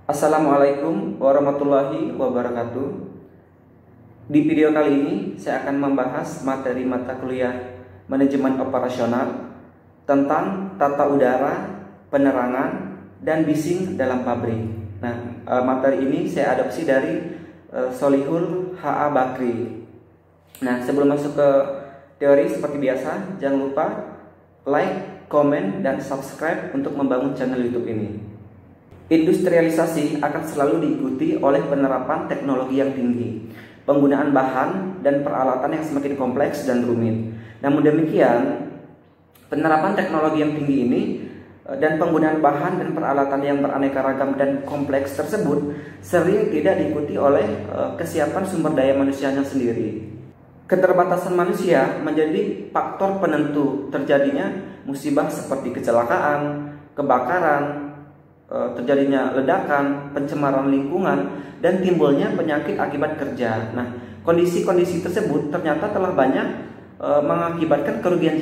Assalamualaikum warahmatullahi wabarakatuh. Di video kali ini saya akan membahas materi mata kuliah Manajemen Operasional tentang tata udara, penerangan, dan bising dalam pabrik. Nah, materi ini saya adopsi dari Solihul H.A. Bakri. Nah, sebelum masuk ke teori seperti biasa, jangan lupa like, komen, dan subscribe untuk membangun channel YouTube ini. Industrialisasi akan selalu diikuti oleh penerapan teknologi yang tinggi, penggunaan bahan dan peralatan yang semakin kompleks dan rumit. Namun demikian, penerapan teknologi yang tinggi ini dan penggunaan bahan dan peralatan yang beraneka ragam dan kompleks tersebut sering tidak diikuti oleh kesiapan sumber daya manusianya sendiri. Keterbatasan manusia menjadi faktor penentu terjadinya musibah seperti kecelakaan, kebakaran, terjadinya ledakan, pencemaran lingkungan, dan timbulnya penyakit akibat kerja. Nah, kondisi-kondisi tersebut ternyata telah banyak mengakibatkan kerugian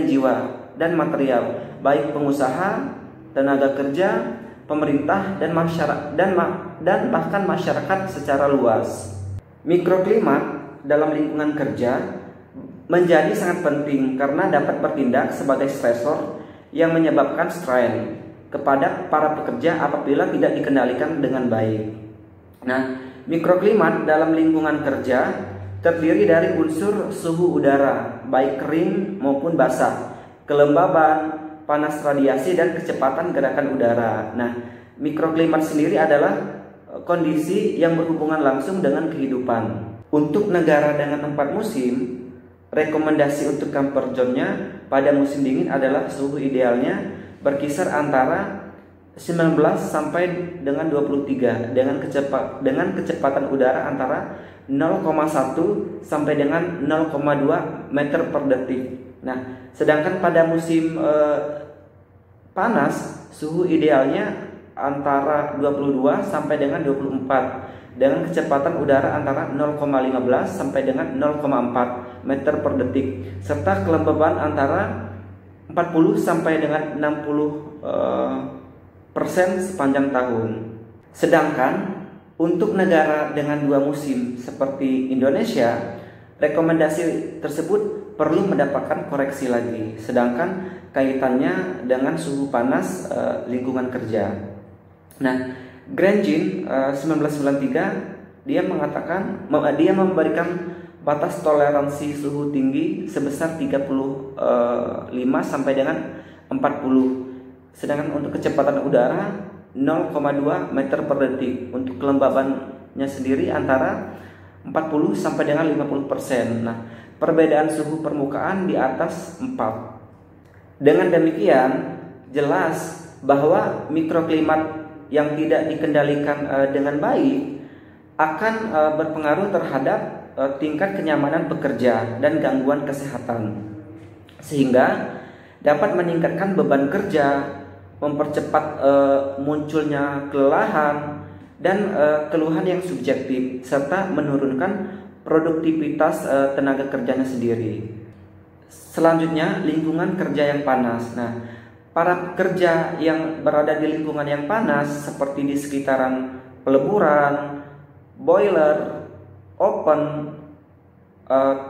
jiwa dan material, baik pengusaha, tenaga kerja, pemerintah, dan masyarakat dan bahkan masyarakat secara luas. Mikroklimat dalam lingkungan kerja menjadi sangat penting karena dapat bertindak sebagai stresor yang menyebabkan strain kepada para pekerja apabila tidak dikendalikan dengan baik. Nah, mikroklimat dalam lingkungan kerja terdiri dari unsur suhu udara, baik kering maupun basah, kelembaban, panas radiasi, dan kecepatan gerakan udara. Nah, mikroklimat sendiri adalah kondisi yang berhubungan langsung dengan kehidupan. Untuk negara dengan 4 musim, rekomendasi untuk comfort zone-nya pada musim dingin adalah suhu idealnya berkisar antara 19 sampai dengan 23 dengan kecepatan udara antara 0,1 sampai dengan 0,2 meter per detik. Nah, sedangkan pada musim panas suhu idealnya antara 22 sampai dengan 24 dengan kecepatan udara antara 0,15 sampai dengan 0,4 meter per detik serta kelembaban antara 40 sampai dengan 60% sepanjang tahun. Sedangkan untuk negara dengan 2 musim seperti Indonesia, rekomendasi tersebut perlu mendapatkan koreksi lagi. Sedangkan kaitannya dengan suhu panas lingkungan kerja. Nah, Granjin 1993 dia memberikan batas toleransi suhu tinggi sebesar 35 sampai dengan 40. Sedangkan untuk kecepatan udara 0,2 meter per detik. Untuk kelembabannya sendiri antara 40 sampai dengan 50%. Nah, perbedaan suhu permukaan di atas 4. Dengan demikian, jelas bahwa mikroklimat yang tidak dikendalikan dengan baik akan berpengaruh terhadap tingkat kenyamanan pekerja dan gangguan kesehatan, sehingga dapat meningkatkan beban kerja, mempercepat munculnya kelelahan dan keluhan yang subjektif, serta menurunkan produktivitas tenaga kerjanya sendiri. Selanjutnya, lingkungan kerja yang panas. Nah, para pekerja yang berada di lingkungan yang panas seperti di sekitaran peleburan, boiler, oven,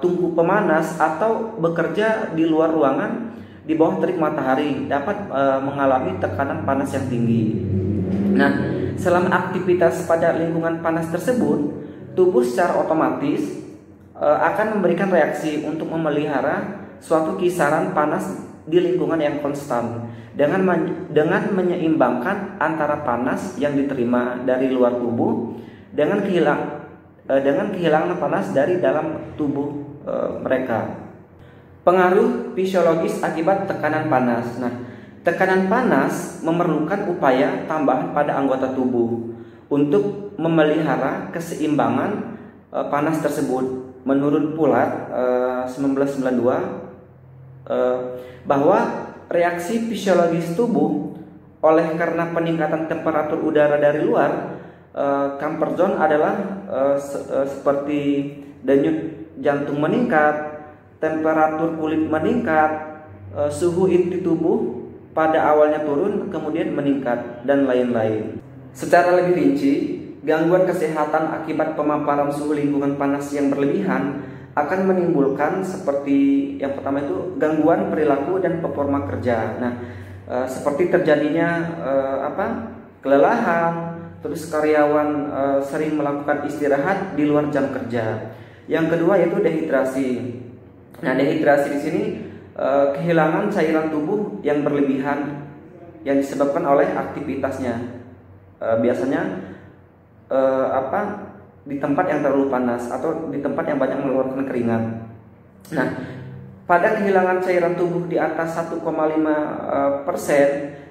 tungku pemanas, atau bekerja di luar ruangan di bawah terik matahari dapat mengalami tekanan panas yang tinggi. Nah, selama aktivitas pada lingkungan panas tersebut, tubuh secara otomatis akan memberikan reaksi untuk memelihara suatu kisaran panas di lingkungan yang konstan dengan menyeimbangkan antara panas yang diterima dari luar tubuh dengan kehilangan panas dari dalam tubuh mereka. Pengaruh fisiologis akibat tekanan panas. Nah, tekanan panas memerlukan upaya tambahan pada anggota tubuh untuk memelihara keseimbangan panas tersebut. Menurut Pollard 1992 bahwa reaksi fisiologis tubuh oleh karena peningkatan temperatur udara dari luar, comfort zone adalah seperti denyut jantung meningkat, temperatur kulit meningkat, suhu inti tubuh pada awalnya turun kemudian meningkat, dan lain-lain. Secara lebih rinci, gangguan kesehatan akibat pemaparan suhu lingkungan panas yang berlebihan akan menimbulkan seperti yang pertama itu gangguan perilaku dan performa kerja. Nah, seperti terjadinya kelelahan, terus karyawan sering melakukan istirahat di luar jam kerja. Yang kedua yaitu dehidrasi. Nah, dehidrasi di sini kehilangan cairan tubuh yang berlebihan yang disebabkan oleh aktivitasnya. Biasanya di tempat yang terlalu panas atau di tempat yang banyak mengeluarkan keringat. Nah, pada kehilangan cairan tubuh di atas 1,5%,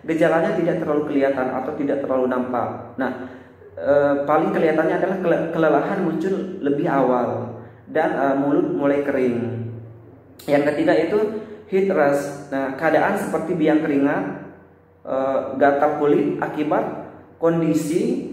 gejalanya tidak terlalu kelihatan atau tidak terlalu nampak. Nah, paling kelihatannya adalah kelelahan muncul lebih awal dan mulut mulai kering. Yang ketiga itu heat rash. Nah, keadaan seperti biang keringat, gatal kulit akibat kondisi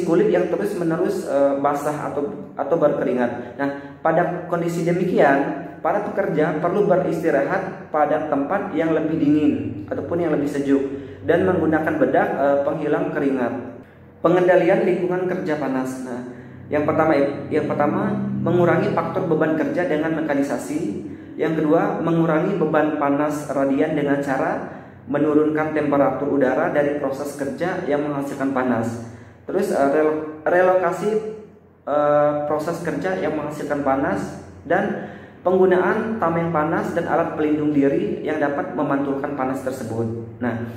kulit yang terus menerus basah atau berkeringat. Nah, pada kondisi demikian, para pekerja perlu beristirahat pada tempat yang lebih dingin ataupun yang lebih sejuk dan menggunakan bedak penghilang keringat. Pengendalian lingkungan kerja panas. Nah, yang pertama mengurangi faktor beban kerja dengan mekanisasi. Yang kedua, mengurangi beban panas radian dengan cara menurunkan temperatur udara dari proses kerja yang menghasilkan panas. Terus relokasi proses kerja yang menghasilkan panas dan penggunaan tameng panas dan alat pelindung diri yang dapat memantulkan panas tersebut. Nah,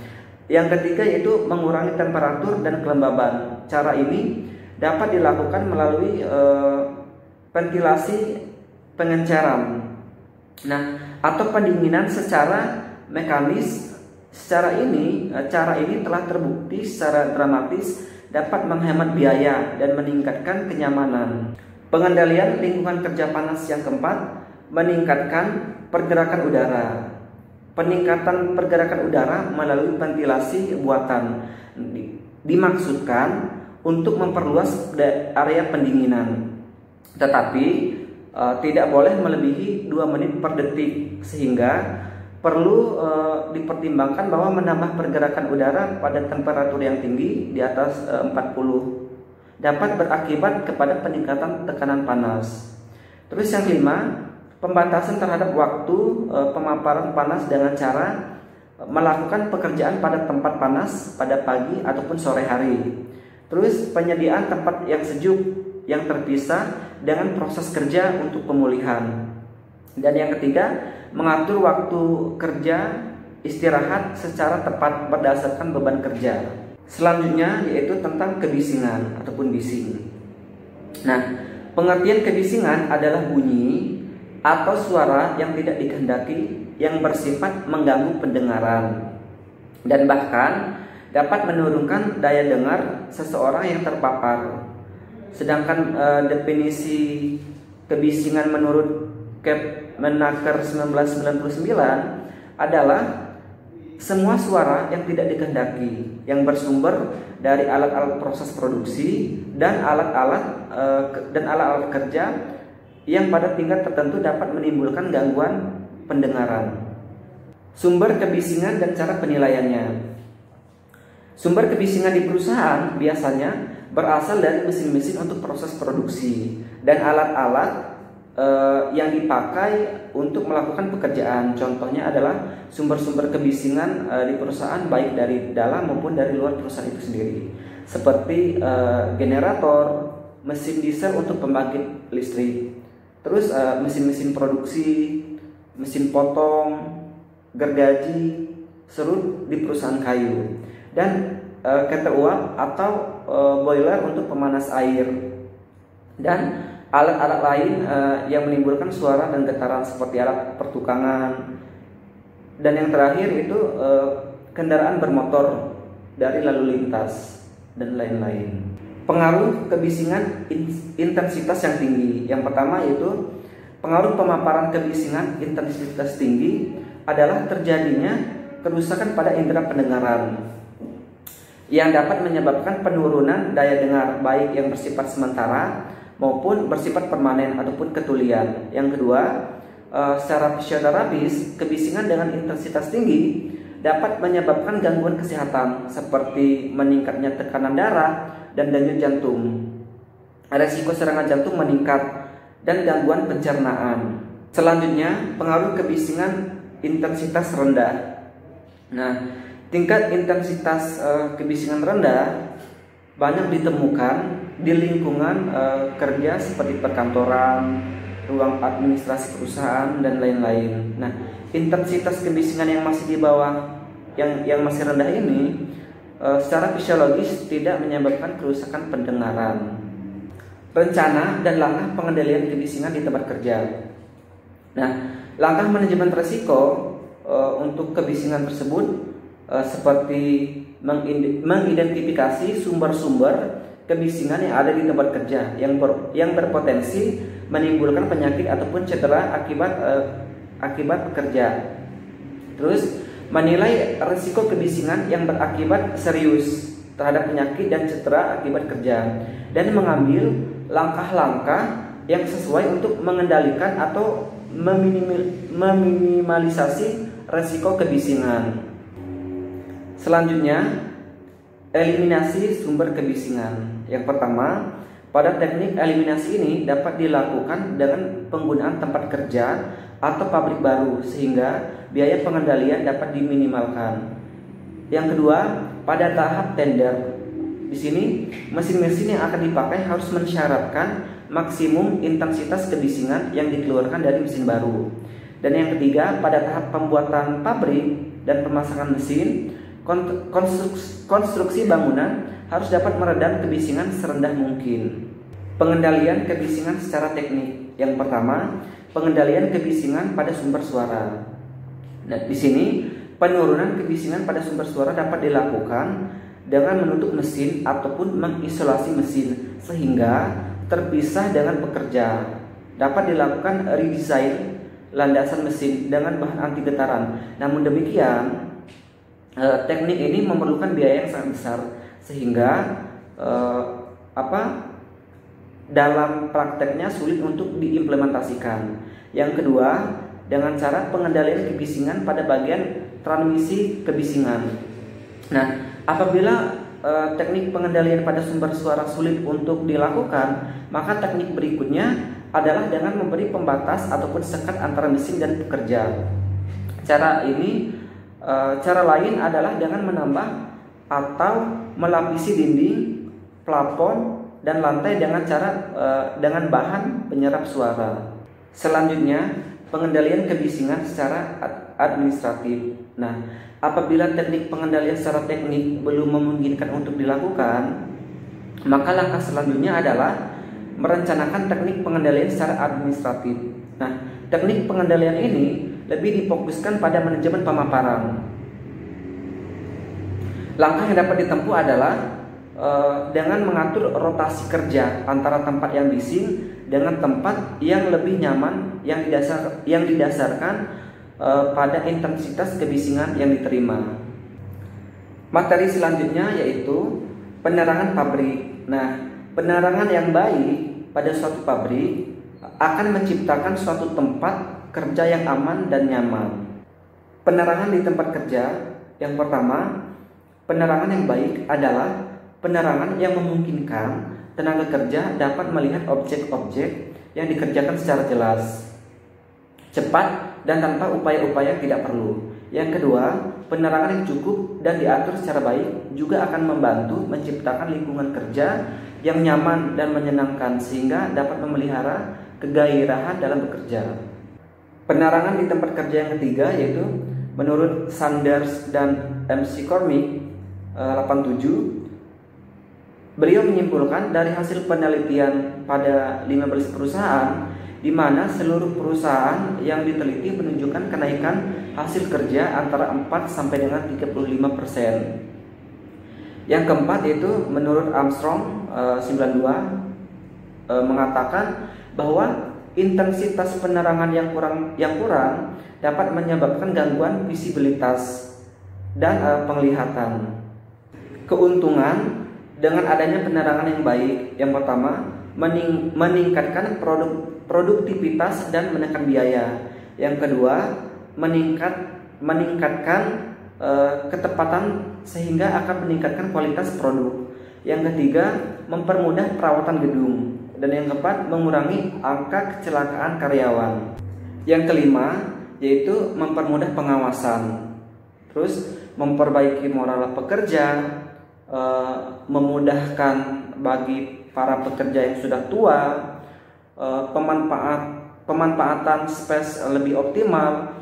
yang ketiga yaitu mengurangi temperatur dan kelembaban. Cara ini dapat dilakukan melalui ventilasi pengenceran. Nah, atau pendinginan secara mekanis. Cara ini telah terbukti secara dramatis dapat menghemat biaya dan meningkatkan kenyamanan. Pengendalian lingkungan kerja panas yang keempat, meningkatkan pergerakan udara. Peningkatan pergerakan udara melalui ventilasi buatan dimaksudkan untuk memperluas area pendinginan, tetapi tidak boleh melebihi 2 menit per detik, sehingga perlu dipertimbangkan bahwa menambah pergerakan udara pada temperatur yang tinggi di atas 40 dapat berakibat kepada peningkatan tekanan panas. Terus yang kelima, pembatasan terhadap waktu pemaparan panas dengan cara melakukan pekerjaan pada tempat panas pada pagi ataupun sore hari. Terus penyediaan tempat yang sejuk yang terpisah dengan proses kerja untuk pemulihan. Dan yang ketiga, mengatur waktu kerja istirahat secara tepat berdasarkan beban kerja. Selanjutnya yaitu tentang kebisingan ataupun bising. Nah, pengertian kebisingan adalah bunyi atau suara yang tidak dikehendaki yang bersifat mengganggu pendengaran dan bahkan dapat menurunkan daya dengar seseorang yang terpapar. Sedangkan definisi kebisingan menurut Kepmenaker 1999 adalah semua suara yang tidak dikehendaki yang bersumber dari alat-alat proses produksi dan alat-alat kerja yang pada tingkat tertentu dapat menimbulkan gangguan pendengaran. Sumber kebisingan dan cara penilaiannya. Sumber kebisingan di perusahaan biasanya berasal dari mesin-mesin untuk proses produksi dan alat-alat yang dipakai untuk melakukan pekerjaan. Contohnya adalah sumber-sumber kebisingan di perusahaan baik dari dalam maupun dari luar perusahaan itu sendiri, seperti generator, mesin diesel untuk pembangkit listrik, terus mesin-mesin produksi, mesin potong, gergaji, serut di perusahaan kayu, dan kettle uap atau boiler untuk pemanas air, dan alat-alat lain yang menimbulkan suara dan getaran seperti alat pertukangan. Dan yang terakhir itu kendaraan bermotor dari lalu lintas dan lain-lain. Pengaruh kebisingan intensitas yang tinggi. Yang pertama yaitu pengaruh pemaparan kebisingan intensitas tinggi adalah terjadinya kerusakan pada indera pendengaran yang dapat menyebabkan penurunan daya dengar baik yang bersifat sementara maupun bersifat permanen ataupun ketulian. Yang kedua, secara fisioterapis, kebisingan dengan intensitas tinggi dapat menyebabkan gangguan kesehatan seperti meningkatnya tekanan darah dan denyut jantung. Resiko serangan jantung meningkat dan gangguan pencernaan. Selanjutnya, pengaruh kebisingan intensitas rendah. Nah, tingkat intensitas kebisingan rendah banyak ditemukan di lingkungan kerja seperti perkantoran, ruang administrasi perusahaan, dan lain-lain. Nah, intensitas kebisingan yang masih di bawah yang masih rendah ini secara fisiologis tidak menyebabkan kerusakan pendengaran. Rencana dan langkah pengendalian kebisingan di tempat kerja. Nah, langkah manajemen risiko untuk kebisingan tersebut seperti mengidentifikasi sumber-sumber kebisingan yang ada di tempat kerja yang berpotensi menimbulkan penyakit ataupun cedera akibat bekerja. Terus menilai risiko kebisingan yang berakibat serius terhadap penyakit dan cedera akibat kerja, dan mengambil langkah-langkah yang sesuai untuk mengendalikan atau meminimalisasi risiko kebisingan. Selanjutnya, eliminasi sumber kebisingan. Yang pertama, pada teknik eliminasi ini dapat dilakukan dengan penggunaan tempat kerja atau pabrik baru sehingga biaya pengendalian dapat diminimalkan. Yang kedua, pada tahap tender. Di sini, mesin-mesin yang akan dipakai harus mensyaratkan maksimum intensitas kebisingan yang dikeluarkan dari mesin baru. Dan yang ketiga, pada tahap pembuatan pabrik dan pemasangan mesin, konstruksi bangunan harus dapat meredam kebisingan serendah mungkin. Pengendalian kebisingan secara teknik. Yang pertama, pengendalian kebisingan pada sumber suara. Nah, di sini penurunan kebisingan pada sumber suara dapat dilakukan dengan menutup mesin ataupun mengisolasi mesin sehingga terpisah dengan pekerja. Dapat dilakukan redesign landasan mesin dengan bahan anti getaran. Namun demikian, teknik ini memerlukan biaya yang sangat besar sehingga dalam prakteknya sulit untuk diimplementasikan. Yang kedua, dengan cara pengendalian kebisingan pada bagian transmisi kebisingan. Nah, apabila teknik pengendalian pada sumber suara sulit untuk dilakukan, maka teknik berikutnya adalah dengan memberi pembatas ataupun sekat antara mesin dan pekerja. Cara lain adalah dengan menambah atau melapisi dinding, plafon, dan lantai dengan bahan penyerap suara. Selanjutnya, pengendalian kebisingan secara administratif. Nah, apabila teknik pengendalian secara teknik belum memungkinkan untuk dilakukan, maka langkah selanjutnya adalah merencanakan teknik pengendalian secara administratif. Nah, teknik pengendalian ini lebih difokuskan pada manajemen pemaparan. Langkah yang dapat ditempuh adalah dengan mengatur rotasi kerja antara tempat yang bising dengan tempat yang lebih nyaman yang didasarkan pada intensitas kebisingan yang diterima. Materi selanjutnya yaitu penerangan pabrik. Nah, penerangan yang baik pada suatu pabrik akan menciptakan suatu tempat kerja yang aman dan nyaman. Penerangan di tempat kerja, yang pertama, penerangan yang baik adalah penerangan yang memungkinkan tenaga kerja dapat melihat objek-objek yang dikerjakan secara jelas, cepat, dan tanpa upaya-upaya yang tidak perlu. Yang kedua, penerangan yang cukup dan diatur secara baik juga akan membantu menciptakan lingkungan kerja yang nyaman dan menyenangkan sehingga dapat memelihara kegairahan dalam bekerja. Penerangan di tempat kerja yang ketiga yaitu menurut Sanders dan McCormick 87, beliau menyimpulkan dari hasil penelitian pada 15 perusahaan di mana seluruh perusahaan yang diteliti menunjukkan kenaikan hasil kerja antara 4 sampai dengan 35%. Yang keempat yaitu menurut Armstrong 92 mengatakan bahwa intensitas penerangan yang kurang dapat menyebabkan gangguan visibilitas dan penglihatan. Keuntungan dengan adanya penerangan yang baik, yang pertama meningkatkan produktivitas dan menekan biaya. Yang kedua, meningkatkan ketepatan sehingga akan meningkatkan kualitas produk. Yang ketiga, mempermudah perawatan gedung. Dan yang keempat, mengurangi angka kecelakaan karyawan. Yang kelima, yaitu mempermudah pengawasan. Terus memperbaiki moral pekerja, memudahkan bagi para pekerja yang sudah tua, pemanfaatan space lebih optimal.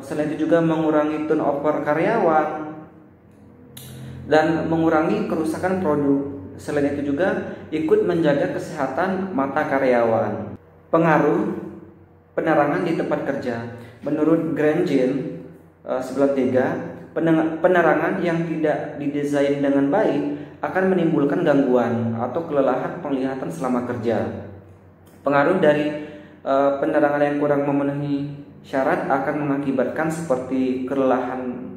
Selain itu juga mengurangi turnover karyawan dan mengurangi kerusakan produk. Selain itu juga ikut menjaga kesehatan mata karyawan. Pengaruh penerangan di tempat kerja. Menurut Grandjean 93, penerangan yang tidak didesain dengan baik akan menimbulkan gangguan atau kelelahan penglihatan selama kerja. Pengaruh dari penerangan yang kurang memenuhi syarat akan mengakibatkan seperti kelelahan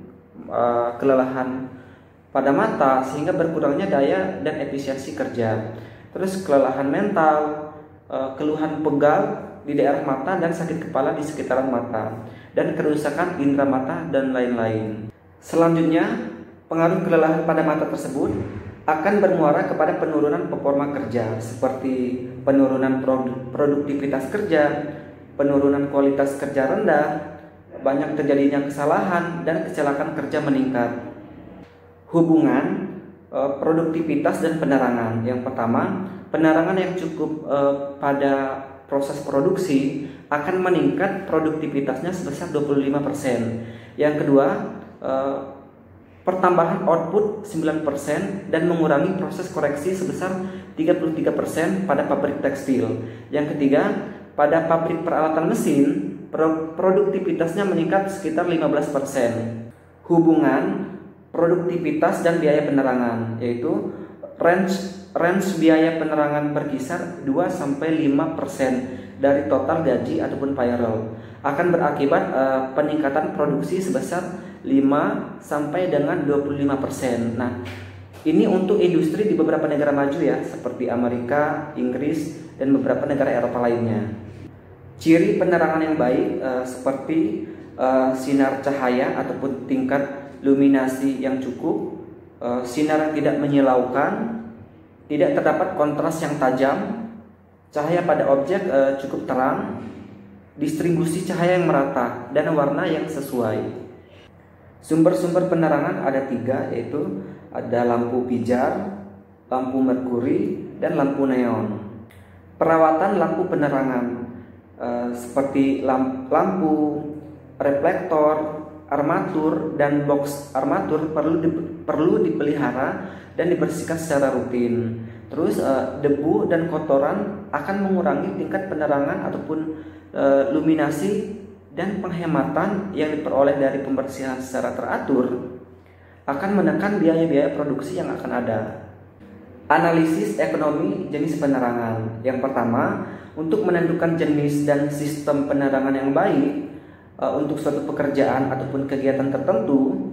pada mata sehingga berkurangnya daya dan efisiensi kerja. Terus kelelahan mental, keluhan pegal di daerah mata dan sakit kepala di sekitaran mata, dan kerusakan indera mata dan lain-lain. Selanjutnya, pengaruh kelelahan pada mata tersebut akan bermuara kepada penurunan performa kerja seperti penurunan produktivitas kerja, penurunan kualitas kerja rendah, banyak terjadinya kesalahan, dan kecelakaan kerja meningkat. Hubungan produktivitas dan penerangan. Yang pertama, penerangan yang cukup pada proses produksi akan meningkat produktivitasnya sebesar 25%. Yang kedua, pertambahan output 9% dan mengurangi proses koreksi sebesar 33% pada pabrik tekstil. Yang ketiga, pada pabrik peralatan mesin, produktivitasnya meningkat sekitar 15%. Hubungan produktivitas dan biaya penerangan, yaitu range biaya penerangan berkisar 2-5% dari total gaji ataupun payroll, akan berakibat peningkatan produksi sebesar 5-25%. Nah, ini untuk industri di beberapa negara maju ya, seperti Amerika, Inggris, dan beberapa negara Eropa lainnya. Ciri penerangan yang baik seperti sinar cahaya ataupun tingkat luminasi yang cukup, sinar yang tidak menyilaukan, tidak terdapat kontras yang tajam, cahaya pada objek cukup terang, distribusi cahaya yang merata, dan warna yang sesuai. Sumber-sumber penerangan ada 3, yaitu ada lampu pijar, lampu merkuri, dan lampu neon. Perawatan lampu penerangan seperti lampu, reflektor, armatur, dan box armatur perlu dipelihara dan dibersihkan secara rutin. Terus debu dan kotoran akan mengurangi tingkat penerangan ataupun luminasi, dan penghematan yang diperoleh dari pembersihan secara teratur akan menekan biaya-biaya produksi yang akan ada. Analisis ekonomi jenis penerangan. Yang pertama, untuk menentukan jenis dan sistem penerangan yang baik untuk suatu pekerjaan ataupun kegiatan tertentu,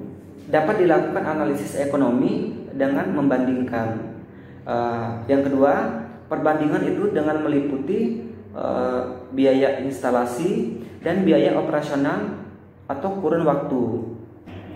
dapat dilakukan analisis ekonomi dengan membandingkan. Yang kedua, perbandingan itu dengan meliputi biaya instalasi dan biaya operasional atau kurun waktu.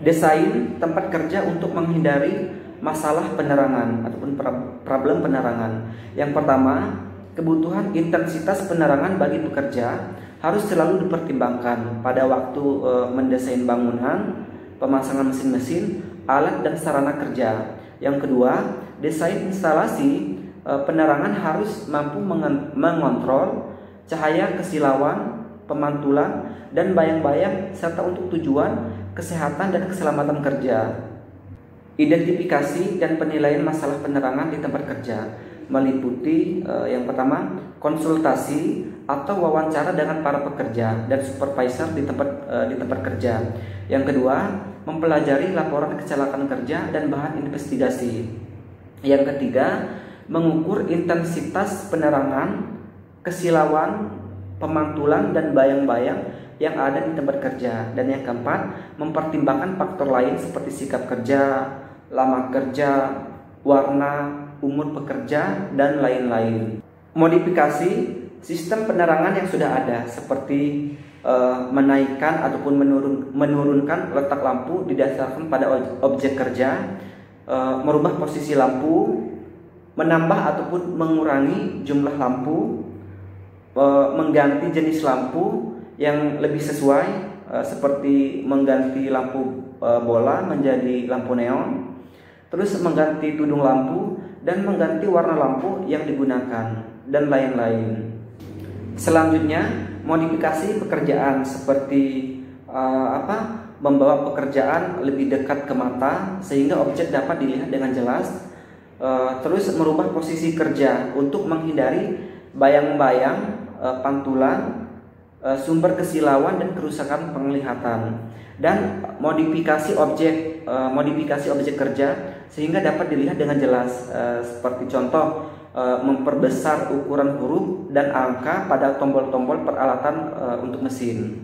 Desain tempat kerja untuk menghindari masalah penerangan ataupun problem penerangan. Yang pertama, kebutuhan intensitas penerangan bagi pekerja harus selalu dipertimbangkan pada waktu mendesain bangunan, pemasangan mesin-mesin, alat dan sarana kerja. Yang kedua, desain instalasi penerangan harus mampu mengontrol cahaya kesilauan, pemantulan, dan bayang-bayang serta untuk tujuan kesehatan dan keselamatan kerja. Identifikasi dan penilaian masalah penerangan di tempat kerja meliputi yang pertama, konsultasi atau wawancara dengan para pekerja dan supervisor di tempat kerja. Yang kedua, mempelajari laporan kecelakaan kerja dan bahan investigasi. Yang ketiga, mengukur intensitas penerangan, kesilauan, pemantulan, dan bayang-bayang yang ada di tempat kerja. Dan yang keempat, mempertimbangkan faktor lain seperti sikap kerja, lama kerja, warna, umur pekerja, dan lain-lain. Modifikasi sistem penerangan yang sudah ada seperti menaikkan ataupun menurunkan letak lampu didasarkan pada objek kerja, merubah posisi lampu, menambah ataupun mengurangi jumlah lampu, mengganti jenis lampu yang lebih sesuai, seperti mengganti lampu bola menjadi lampu neon, terus mengganti tudung lampu dan mengganti warna lampu yang digunakan, dan lain-lain. Selanjutnya, modifikasi pekerjaan seperti membawa pekerjaan lebih dekat ke mata sehingga objek dapat dilihat dengan jelas. Terus merubah posisi kerja untuk menghindari bayang-bayang, pantulan, sumber kesilauan dan kerusakan penglihatan. Dan modifikasi objek kerja sehingga dapat dilihat dengan jelas, seperti contoh memperbesar ukuran huruf dan angka pada tombol-tombol peralatan untuk mesin.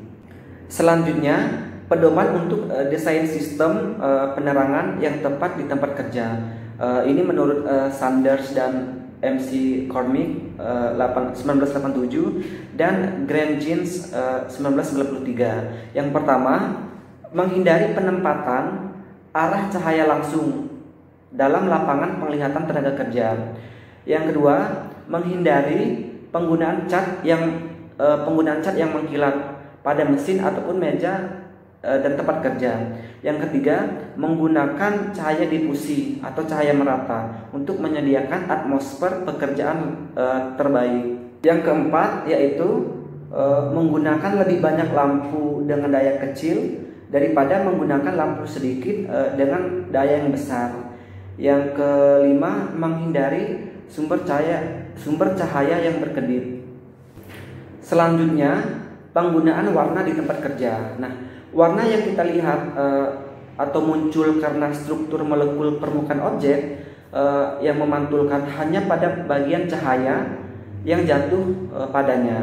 Selanjutnya, pedoman untuk desain sistem penerangan yang tepat di tempat kerja. Ini menurut Sanders dan MC Cormick 1987 dan Grant Jeans 1993. Yang pertama, menghindari penempatan arah cahaya langsung dalam lapangan penglihatan tenaga kerja. Yang kedua, menghindari penggunaan cat yang mengkilat pada mesin ataupun meja dan tempat kerja. Yang ketiga, menggunakan cahaya difusi atau cahaya merata untuk menyediakan atmosfer pekerjaan terbaik. Yang keempat, yaitu menggunakan lebih banyak lampu dengan daya kecil daripada menggunakan lampu sedikit dengan daya yang besar. Yang kelima, menghindari sumber cahaya yang berkedip. Selanjutnya, penggunaan warna di tempat kerja. Nah, warna yang kita lihat atau muncul karena struktur molekul permukaan objek yang memantulkan hanya pada bagian cahaya yang jatuh padanya.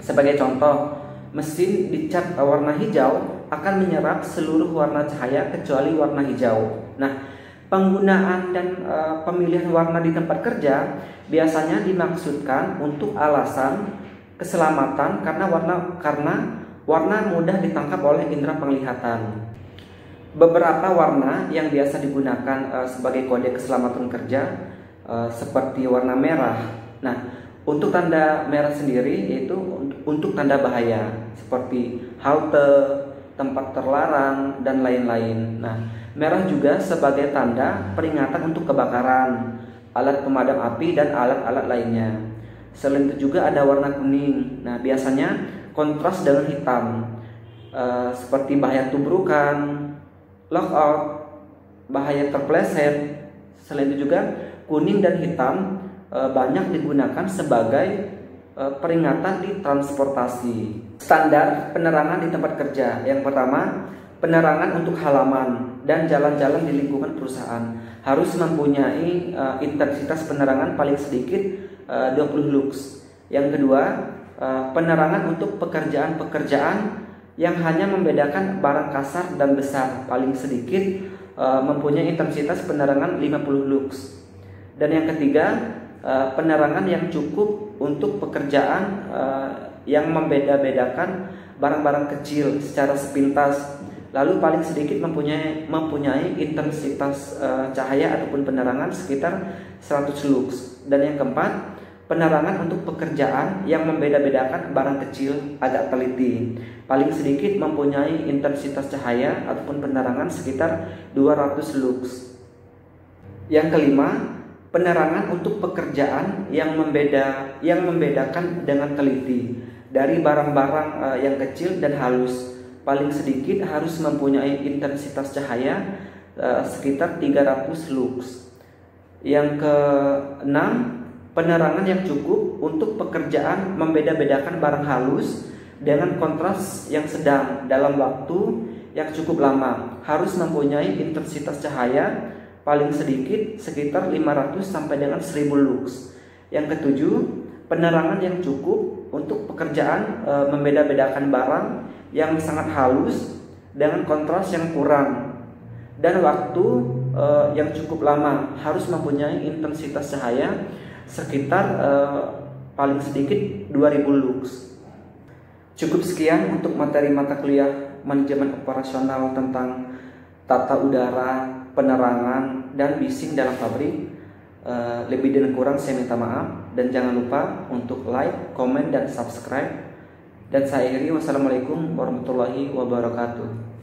Sebagai contoh, mesin dicat warna hijau akan menyerap seluruh warna cahaya kecuali warna hijau. Nah, penggunaan dan pemilihan warna di tempat kerja biasanya dimaksudkan untuk alasan keselamatan karena warna mudah ditangkap oleh indera penglihatan. Beberapa warna yang biasa digunakan sebagai kode keselamatan kerja seperti warna merah. Nah, untuk tanda merah sendiri yaitu untuk tanda bahaya seperti halte, tempat terlarang, dan lain-lain. Nah, merah juga sebagai tanda peringatan untuk kebakaran, alat pemadam api, dan alat-alat lainnya. Selain itu juga ada warna kuning. Nah, biasanya kontras dengan hitam, seperti bahaya tubrukan, lockout, bahaya terpleset. Selain itu juga kuning dan hitam banyak digunakan sebagai peringatan di transportasi. Standar penerangan di tempat kerja. Yang pertama, penerangan untuk halaman dan jalan-jalan di lingkungan perusahaan harus mempunyai intensitas penerangan paling sedikit 20 lux. Yang kedua, penerangan untuk pekerjaan-pekerjaan yang hanya membedakan barang kasar dan besar paling sedikit mempunyai intensitas penerangan 50 lux. Dan yang ketiga, penerangan yang cukup untuk pekerjaan yang membeda-bedakan barang-barang kecil secara sepintas, lalu paling sedikit mempunyai intensitas cahaya ataupun penerangan sekitar 100 lux. Dan yang keempat, penerangan untuk pekerjaan yang membeda-bedakan barang kecil agak teliti, paling sedikit mempunyai intensitas cahaya ataupun penerangan sekitar 200 lux. Yang kelima, penerangan untuk pekerjaan yang membedakan dengan teliti dari barang-barang yang kecil dan halus, paling sedikit harus mempunyai intensitas cahaya sekitar 300 lux. Yang keenam, penerangan yang cukup untuk pekerjaan membeda-bedakan barang halus dengan kontras yang sedang dalam waktu yang cukup lama, harus mempunyai intensitas cahaya paling sedikit sekitar 500 sampai dengan 1000 lux. Yang ketujuh, penerangan yang cukup untuk pekerjaan membeda-bedakan barang yang sangat halus dengan kontras yang kurang dan waktu yang cukup lama, harus mempunyai intensitas cahaya sekitar paling sedikit 2000 lux. Cukup sekian untuk materi mata kuliah manajemen operasional tentang tata udara, penerangan, dan bising dalam pabrik. Lebih dan kurang saya minta maaf, dan jangan lupa untuk like, komen, dan subscribe. Dan saya akhiri, wassalamualaikum warahmatullahi wabarakatuh.